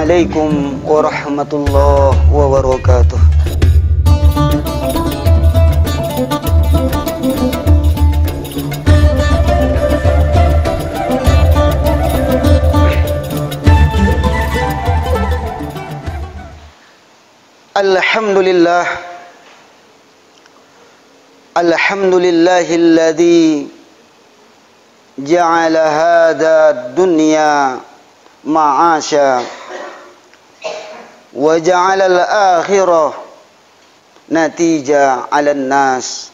Assalamualaikum warahmatullahi wabarakatuh. Alhamdulillah, alhamdulillahilladzi ja'ala hadha dunya ma'asha wa ja'ala al-akhirah natija 'alan nas.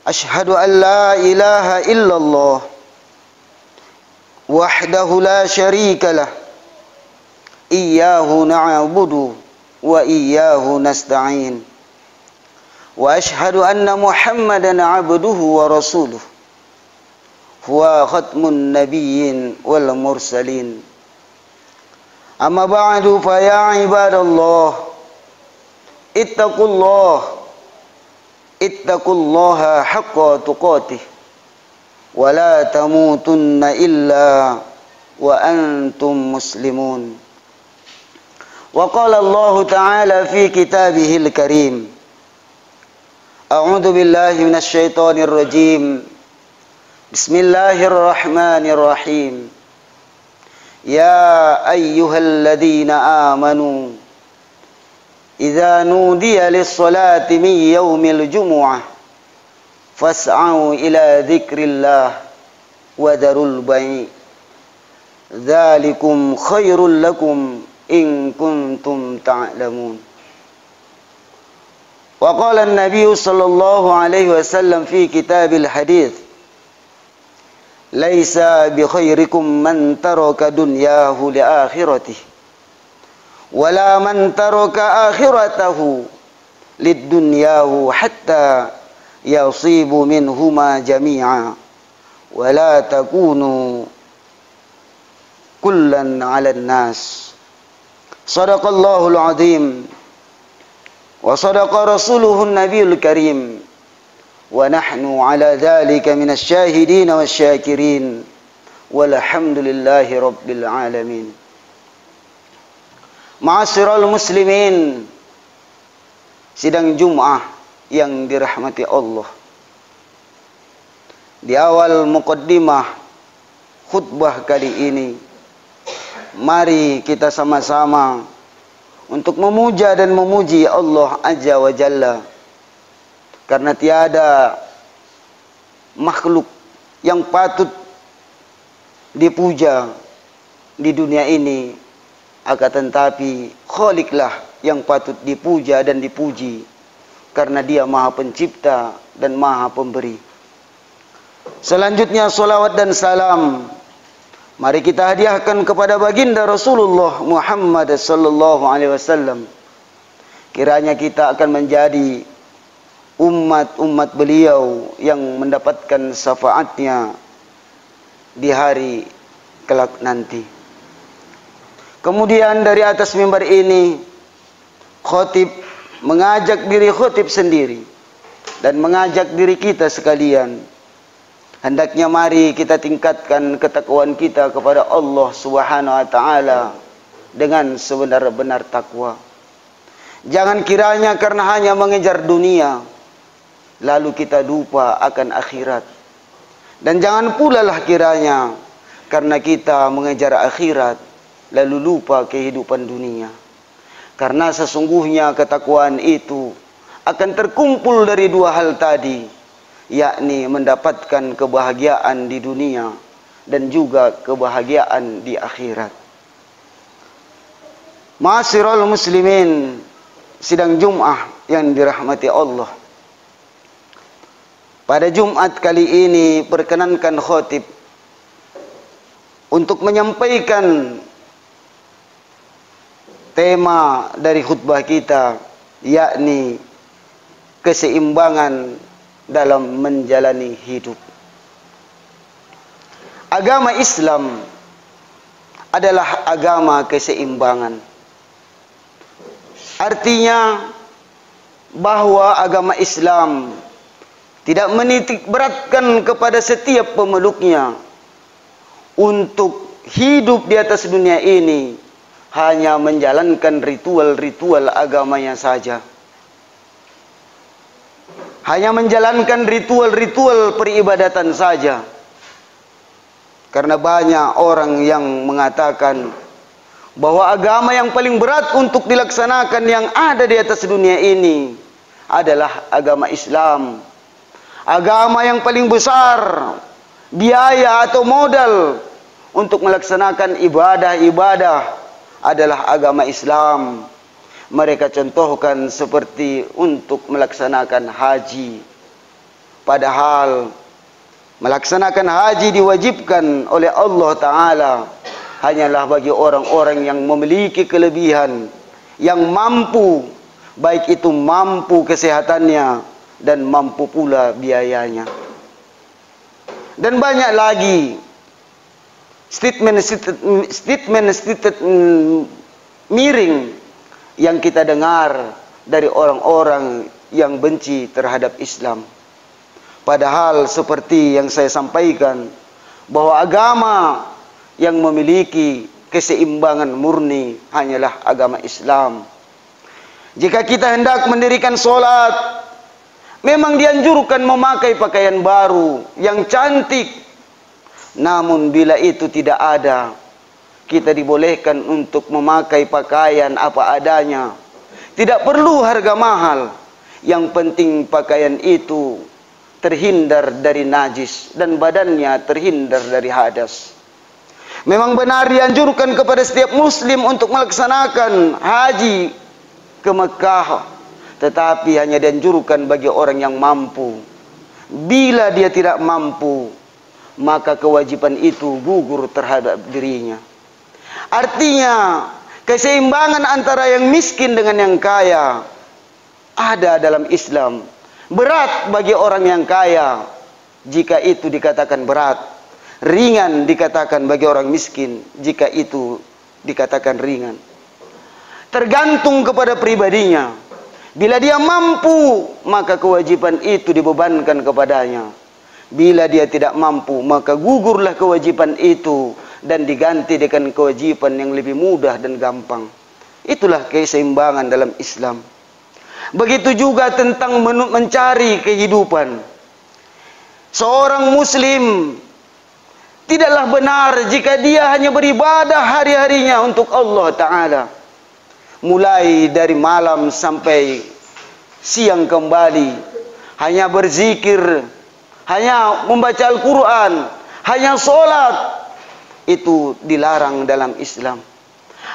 Ashhadu an la ilaha illallah wahdahu la syarika lah, iyyahu na'budu wa iyyahu nasta'in. Wa ashhadu anna Muhammadan 'abduhu wa rasuluh, huwa khatmun nabiyyin wal mursalin. Amma ba'du, fa ya ibadallah, ittaqullaha haqqa tuqatih wa la tamutunna illa wa antum muslimun. Wa qala Allah ta'ala fi kitabihil karim, a'udzu billahi minasy syaithanir rajim. Bismillahirrahmanirrahim. Ya ayyuhalladzina amanu idza nudiya lis-salati min yaumil jumu'ah fas'au ila dzikrillah wa dharul bai'. Dzalikum khairul lakum in kuntum ta'lamun. Wa qala an-nabiy sallallahu alaihi wasallam fi kitabil hadits, laisa bi khairikum man taraka dunyahu li akhiratihi wala man taraka akhiratahu lid dunyahu hatta yasibu minhuma jami'a wala takunu kullan 'alan nas. Sadaqallahul azim wa sadaqa rasuluhun nabiyul karim wa nahnu ala dhalika minasy syahidin wasyakirin walhamdulillahi rabbil alamin. Ma'asyiral muslimin, sidang Jumat yang dirahmati Allah. Di awal muqaddimah khutbah kali ini, mari kita sama-sama untuk memuja dan memuji Allah Azza wa Jalla, karena tiada makhluk yang patut dipuja di dunia ini, akan tetapi Khaliqlah yang patut dipuja dan dipuji, karena Dia Maha Pencipta dan Maha Pemberi. Selanjutnya salawat dan salam mari kita hadiahkan kepada baginda Rasulullah Muhammad sallallahu alaihi wasallam. Kiranya kita akan menjadi umat beliau yang mendapatkan syafaatnya di hari kelak nanti. Kemudian dari atas mimbar ini, khotib mengajak diri khotib sendiri dan mengajak diri kita sekalian, hendaknya mari kita tingkatkan ketakwaan kita kepada Allah Subhanahu wa taala dengan sebenar-benar takwa. Jangan kiranya karena hanya mengejar dunia lalu kita lupa akan akhirat. Dan jangan pula lah kiranya karena kita mengejar akhirat lalu lupa kehidupan dunia. Karena sesungguhnya ketakwaan itu akan terkumpul dari dua hal tadi, yakni mendapatkan kebahagiaan di dunia dan juga kebahagiaan di akhirat. Ma'asyiral muslimin, sidang Jumat yang dirahmati Allah. Pada Jumat kali ini perkenankan khotib untuk menyampaikan tema dari khutbah kita, yakni keseimbangan dalam menjalani hidup. Agama Islam adalah agama keseimbangan. Artinya bahwa agama Islam tidak menitik beratkan kepada setiap pemeluknya untuk hidup di atas dunia ini hanya menjalankan ritual-ritual agamanya saja. Hanya menjalankan ritual-ritual peribadatan saja. Karena banyak orang yang mengatakan bahwa agama yang paling berat untuk dilaksanakan yang ada di atas dunia ini adalah agama Islam. Agama yang paling besar biaya atau modal untuk melaksanakan ibadah-ibadah adalah agama Islam. Mereka contohkan seperti untuk melaksanakan haji. Padahal melaksanakan haji diwajibkan oleh Allah Ta'ala hanyalah bagi orang-orang yang memiliki kelebihan, yang mampu, baik itu mampu kesehatannya dan mampu pula biayanya. Dan banyak lagi statement miring yang kita dengar dari orang-orang yang benci terhadap Islam. Padahal seperti yang saya sampaikan, bahwa agama yang memiliki keseimbangan murni hanyalah agama Islam. Jika kita hendak mendirikan sholat, memang dianjurkan memakai pakaian baru yang cantik. Namun bila itu tidak ada, kita dibolehkan untuk memakai pakaian apa adanya. Tidak perlu harga mahal. Yang penting pakaian itu terhindar dari najis dan badannya terhindar dari hadas. Memang benar dianjurkan kepada setiap muslim untuk melaksanakan haji ke Mekah, tetapi hanya dianjurkan bagi orang yang mampu. Bila dia tidak mampu, maka kewajiban itu gugur terhadap dirinya. Artinya, keseimbangan antara yang miskin dengan yang kaya ada dalam Islam. Berat bagi orang yang kaya jika itu dikatakan berat. Ringan dikatakan bagi orang miskin jika itu dikatakan ringan. Tergantung kepada pribadinya. Bila dia mampu, maka kewajiban itu dibebankan kepadanya. Bila dia tidak mampu, maka gugurlah kewajiban itu dan diganti dengan kewajiban yang lebih mudah dan gampang. Itulah keseimbangan dalam Islam. Begitu juga tentang mencari kehidupan. Seorang muslim tidaklah benar jika dia hanya beribadah hari-harinya untuk Allah Ta'ala. Mulai dari malam sampai siang kembali, hanya berzikir, hanya membaca Al-Quran, hanya sholat. Itu dilarang dalam Islam.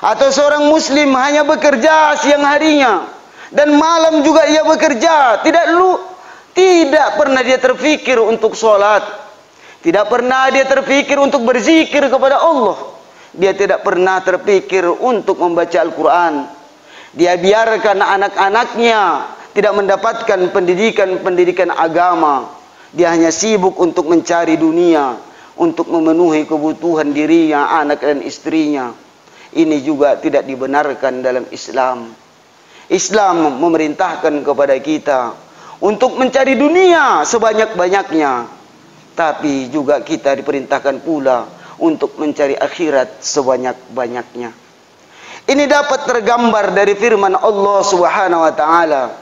Atau seorang muslim hanya bekerja siang harinya dan malam juga ia bekerja, tidak pernah dia terfikir untuk sholat, tidak pernah dia terfikir untuk berzikir kepada Allah, dia tidak pernah terfikir untuk membaca Al-Quran. Dia biarkan anak-anaknya tidak mendapatkan pendidikan agama. Dia hanya sibuk untuk mencari dunia, untuk memenuhi kebutuhan dirinya, anak dan istrinya. Ini juga tidak dibenarkan dalam Islam. Islam memerintahkan kepada kita untuk mencari dunia sebanyak-banyaknya, tapi juga kita diperintahkan pula untuk mencari akhirat sebanyak-banyaknya. Ini dapat tergambar dari firman Allah Subhanahu wa taala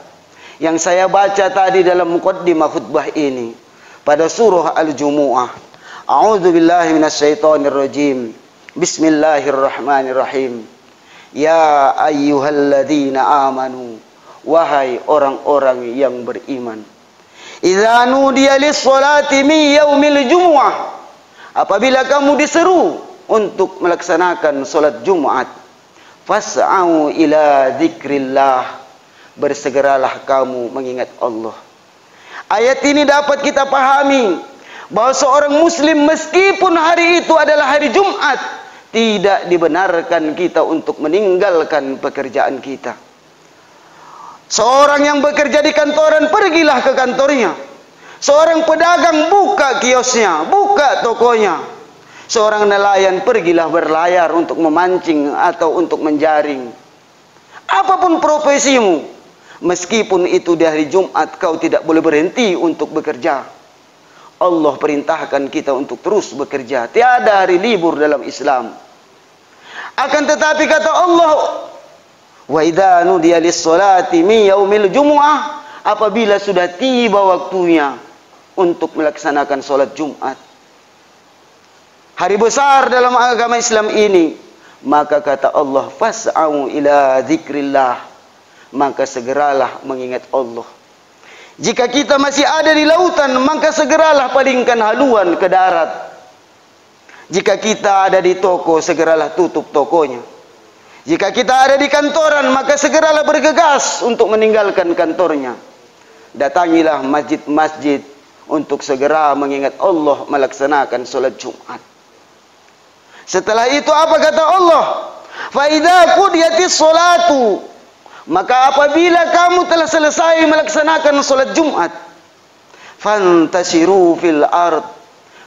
yang saya baca tadi dalam muqaddimah khutbah ini pada surah Al-Jumu'ah. A'udzu billahi minasyaitonir rajim. Bismillahirrahmanirrahim. Ya ayyuhalladzina amanu, wahai orang-orang yang beriman, idza nudiya lis-sholati min yaumil jumu'ah, apabila kamu diseru untuk melaksanakan salat Jumat, fas'au ila dzikrillah, bersegeralah kamu mengingat Allah. Ayat ini dapat kita pahami bahwa seorang muslim meskipun hari itu adalah hari Jumat, tidak dibenarkan kita untuk meninggalkan pekerjaan kita. Seorang yang bekerja di kantoran, pergilah ke kantornya. Seorang pedagang, buka kiosnya, buka tokonya. Seorang nelayan, pergilah berlayar untuk memancing atau untuk menjaring. Apapun profesimu, meskipun itu di hari Jumat, kau tidak boleh berhenti untuk bekerja. Allah perintahkan kita untuk terus bekerja. Tiada hari libur dalam Islam. Akan tetapi kata Allah, wa idza nudiya lis-salati min yaumil jumu'ah, apabila sudah tiba waktunya untuk melaksanakan salat Jumat, hari besar dalam agama Islam ini, maka kata Allah, fas'au ila dzikrillah, maka segeralah mengingat Allah. Jika kita masih ada di lautan, maka segeralah palingkan haluan ke darat. Jika kita ada di toko, segeralah tutup tokonya. Jika kita ada di kantoran, maka segeralah bergegas untuk meninggalkan kantornya. Datangilah masjid-masjid untuk segera mengingat Allah, melaksanakan salat Jumat. Setelah itu apa kata Allah? Fa idza qudiyatis sholatu, maka apabila kamu telah selesai melaksanakan salat Jumat, fantasiru fil ard,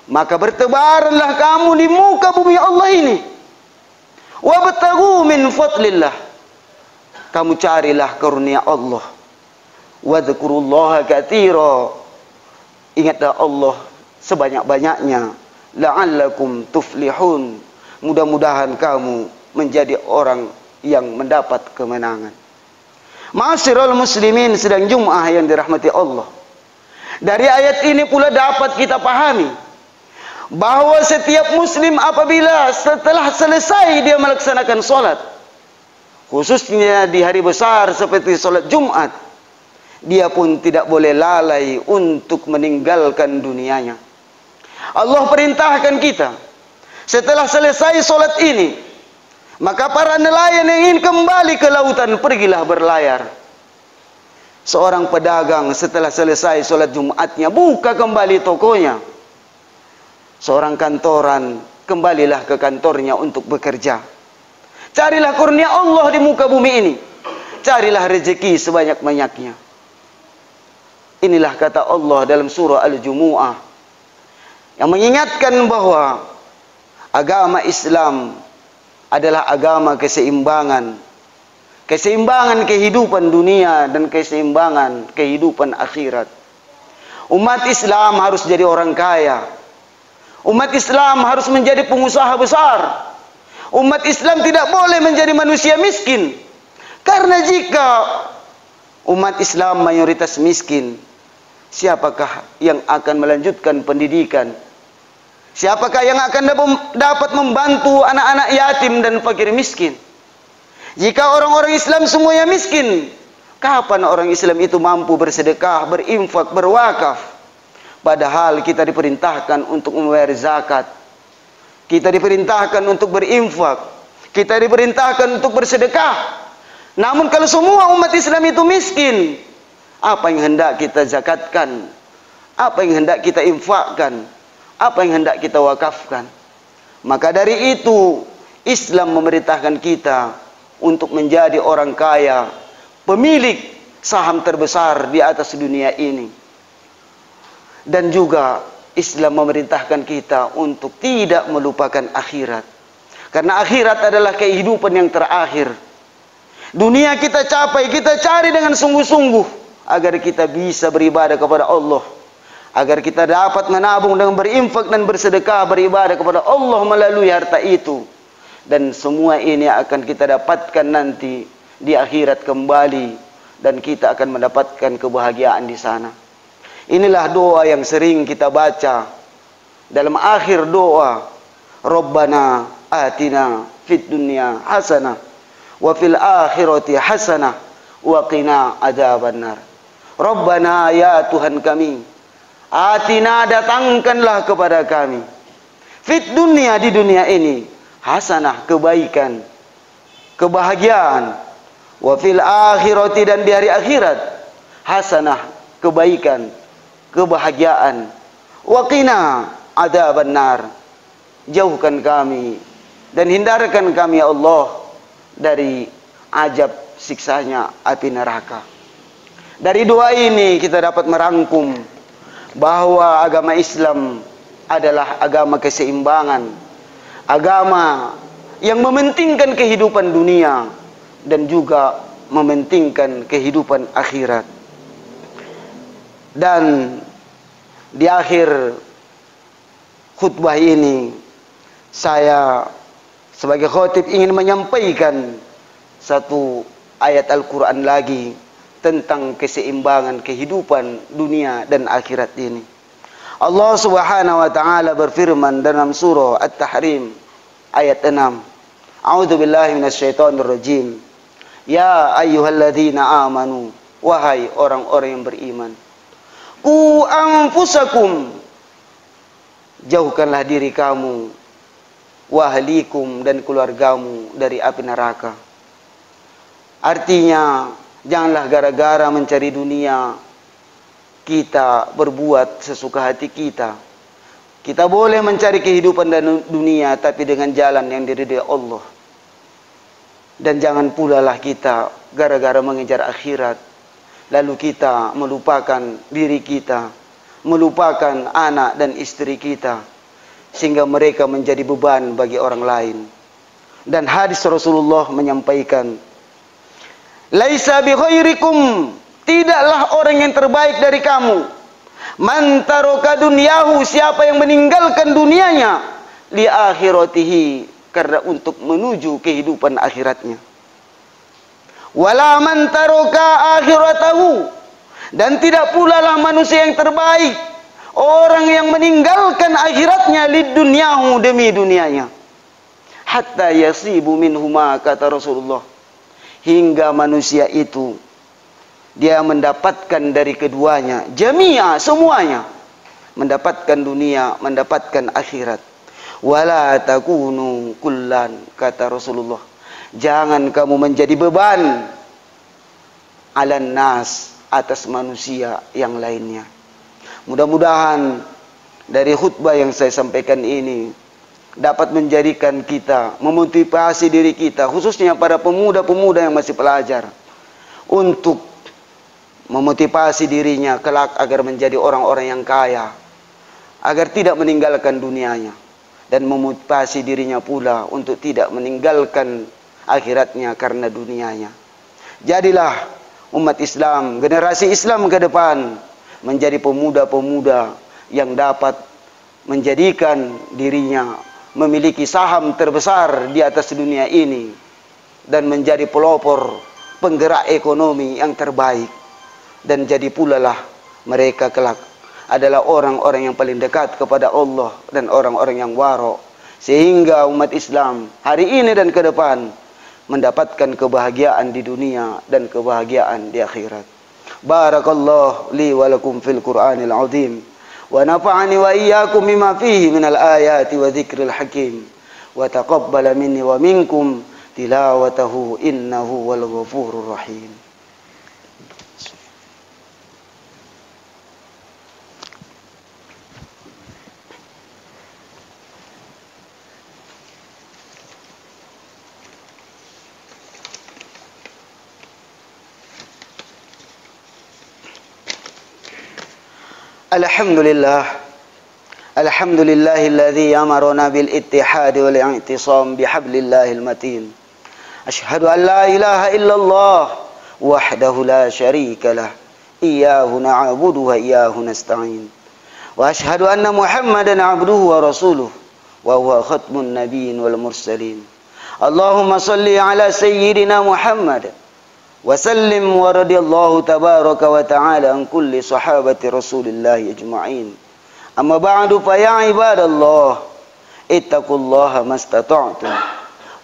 maka bertebaranlah kamu di muka bumi Allah ini. Wabtaghu min fadlillah, kamu carilah karunia Allah. Wadhkurullaha katsira, ingatlah Allah sebanyak-banyaknya. La'allakum tuflihun, mudah-mudahan kamu menjadi orang yang mendapat kemenangan. Ma'asyiral muslimin sedang Jum'ah yang dirahmati Allah. Dari ayat ini pula dapat kita pahami bahwa setiap muslim apabila setelah selesai dia melaksanakan solat, khususnya di hari besar seperti solat Jumat, dia pun tidak boleh lalai untuk meninggalkan dunianya. Allah perintahkan kita, setelah selesai solat ini, maka para nelayan yang ingin kembali ke lautan, pergilah berlayar. Seorang pedagang setelah selesai solat Jumatnya, buka kembali tokonya. Seorang kantoran, kembalilah ke kantornya untuk bekerja. Carilah kurnia Allah di muka bumi ini. Carilah rezeki sebanyak-banyaknya. Inilah kata Allah dalam surah Al-Jumu'ah, yang mengingatkan bahwa agama Islam adalah agama keseimbangan. Keseimbangan kehidupan dunia dan keseimbangan kehidupan akhirat. Umat Islam harus jadi orang kaya. Umat Islam harus menjadi pengusaha besar. Umat Islam tidak boleh menjadi manusia miskin. Karena jika umat Islam mayoritas miskin, siapakah yang akan melanjutkan pendidikan? Siapakah yang akan dapat membantu anak-anak yatim dan fakir miskin? Jika orang-orang Islam semuanya miskin, kapan orang Islam itu mampu bersedekah, berinfak, berwakaf? Padahal kita diperintahkan untuk membayar zakat, kita diperintahkan untuk berinfak, kita diperintahkan untuk bersedekah. Namun kalau semua umat Islam itu miskin, apa yang hendak kita zakatkan? Apa yang hendak kita infakkan? Apa yang hendak kita wakafkan? Maka dari itu, Islam memerintahkan kita untuk menjadi orang kaya, pemilik saham terbesar di atas dunia ini. Dan juga Islam memerintahkan kita untuk tidak melupakan akhirat. Karena akhirat adalah kehidupan yang terakhir. Dunia kita capai, kita cari dengan sungguh-sungguh agar kita bisa beribadah kepada Allah, agar kita dapat menabung dengan berinfak dan bersedekah, beribadah kepada Allah melalui harta itu. Dan semua ini akan kita dapatkan nanti di akhirat kembali, dan kita akan mendapatkan kebahagiaan di sana. Inilah doa yang sering kita baca dalam akhir doa, Rabbana atina fid dunya hasanah wa fil akhirati hasanah wa qina adzabannar. Rabbana, ya Tuhan kami, atina, datangkanlah kepada kami, fid dunya, di dunia ini, hasanah, kebaikan, kebahagiaan, wa fil akhirati, dan di hari akhirat, hasanah, kebaikan, kebahagiaan, wa qina adzabannar, jauhkan kami dan hindarkan kami ya Allah dari azab siksanya api neraka. Dari doa ini kita dapat merangkum bahwa agama Islam adalah agama keseimbangan, agama yang mementingkan kehidupan dunia dan juga mementingkan kehidupan akhirat. Dan di akhir khutbah ini saya sebagai khatib ingin menyampaikan satu ayat Al-Quran lagi tentang keseimbangan kehidupan dunia dan akhirat ini. Allah Subhanahu wa taala berfirman dalam surah At-Tahrim ayat 6. A'udzu billahi minasyaitonir rajim. Ya ayyuhalladzina amanu, wahai orang-orang yang beriman. Qu anfusakum, jauhkanlah diri kamu, wa ahlikum, dan keluargamu dari api neraka. Artinya, janganlah gara-gara mencari dunia kita berbuat sesuka hati kita. Kita boleh mencari kehidupan dan dunia, tapi dengan jalan yang diridhai Allah. Dan jangan pula lah kita gara-gara mengejar akhirat, lalu kita melupakan diri kita, melupakan anak dan istri kita, sehingga mereka menjadi beban bagi orang lain. Dan hadis Rasulullah menyampaikan, laisa bi khairikum, tidaklah orang yang terbaik dari kamu, man taraka dunyahu, siapa yang meninggalkan dunianya, li akhiratihi, karena untuk menuju kehidupan akhiratnya. Wala man taraka akhiratahu, dan tidak pula lah manusia yang terbaik orang yang meninggalkan akhiratnya lid dunyahu, demi dunianya. Hatta yasibu minhuma, kata Rasulullah, hingga manusia itu dia mendapatkan dari keduanya, jami'a, semuanya, mendapatkan dunia, mendapatkan akhirat. Wala takunu kullan, kata Rasulullah, jangan kamu menjadi beban alan nas, atas manusia yang lainnya. Mudah-mudahan dari khutbah yang saya sampaikan ini dapat menjadikan kita, memotivasi diri kita, khususnya para pemuda-pemuda yang masih pelajar, untuk memotivasi dirinya kelak agar menjadi orang-orang yang kaya, agar tidak meninggalkan dunianya, dan memotivasi dirinya pula untuk tidak meninggalkan akhiratnya karena dunianya. Jadilah umat Islam, generasi Islam ke depan, menjadi pemuda-pemuda yang dapat menjadikan dirinya memiliki saham terbesar di atas dunia ini, dan menjadi pelopor penggerak ekonomi yang terbaik. Dan jadi pula lah mereka kelak adalah orang-orang yang paling dekat kepada Allah dan orang-orang yang waro, sehingga umat Islam hari ini dan ke depan mendapatkan kebahagiaan di dunia dan kebahagiaan di akhirat. Barakallahu li wa lakum fil Qur'anil azim, wa nafa'ani wa iyyakum bima fihi minal ayati wa dzikril hakim, wa taqabbala minni wa minkum tilawatahu innahu wal ghafurur rahim. Alhamdulillah, alhamdulillahilladzi amarna bil ittihad wal i'tisam bihablillahil matin. Asyhadu an la ilaha illallah wahdahu la syarika lah, iyyahu na'budu wa iyyahu nasta'in. Wa asyhadu anna Muhammadan 'abduhu wa rasuluh wa huwa khatmun nabiyyin wal mursalin. Allahumma shalli ala sayyidina Muhammad وسلم ورضي الله تبارك وتعالى عن كل صحابة رسول الله أجمعين. أما بعد فيا عباد الله اتقوا الله ما استطعتم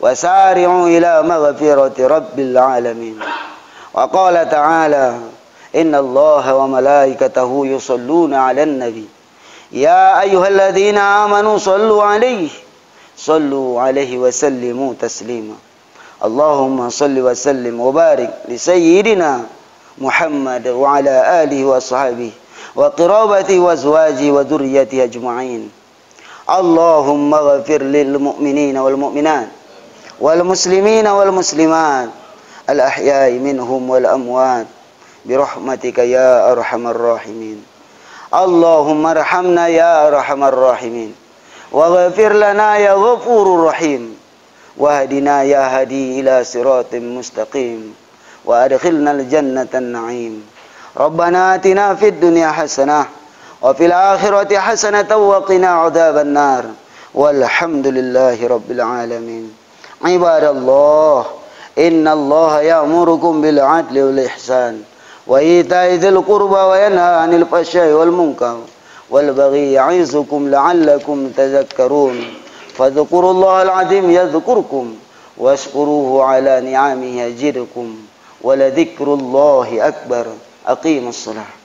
وسارعوا إلى مغفرة رب العالمين. وقال تعالى إن الله وملائكته يصلون على النبي يا أيها الذين آمنوا صلوا عليه وسلموا تسليما. Allahumma salli wa sallim wa barik li sayyidina Muhammad wa ala alihi wa sahbihi wa qirabati wa azwaji wa dhurriyyati ajma'in. Allahumma ghafir lil mu'minina wal mu'minat wal muslimina wal muslimat al ahya'i minhum wal amwat bi rahmatika ya arhamar rahimin. Allahumma arhamna ya arhamar rahimin wa ghafir lana ya ghafurur rahim. واهدنا يا هدي إلى صراط مستقيم وأدخلنا الجنة النعيم. ربنا آتنا في الدنيا حسنة وفي الآخرة حسنة وقنا عذاب النار والحمد لله رب العالمين. Ibadallah, innallaha ya'murukum bil 'adli wal ihsan wa ita'i dzil qurba wa yanha 'anil fahsya'i wal munkar wal baghi ya'izukum la'allakum tadhakkarun. Fadhkurullaha al-'azim yadhkurkum washkuruhu 'ala ni'amihi yazidkum wa la dzikrullahi akbar. Aqimus shalah.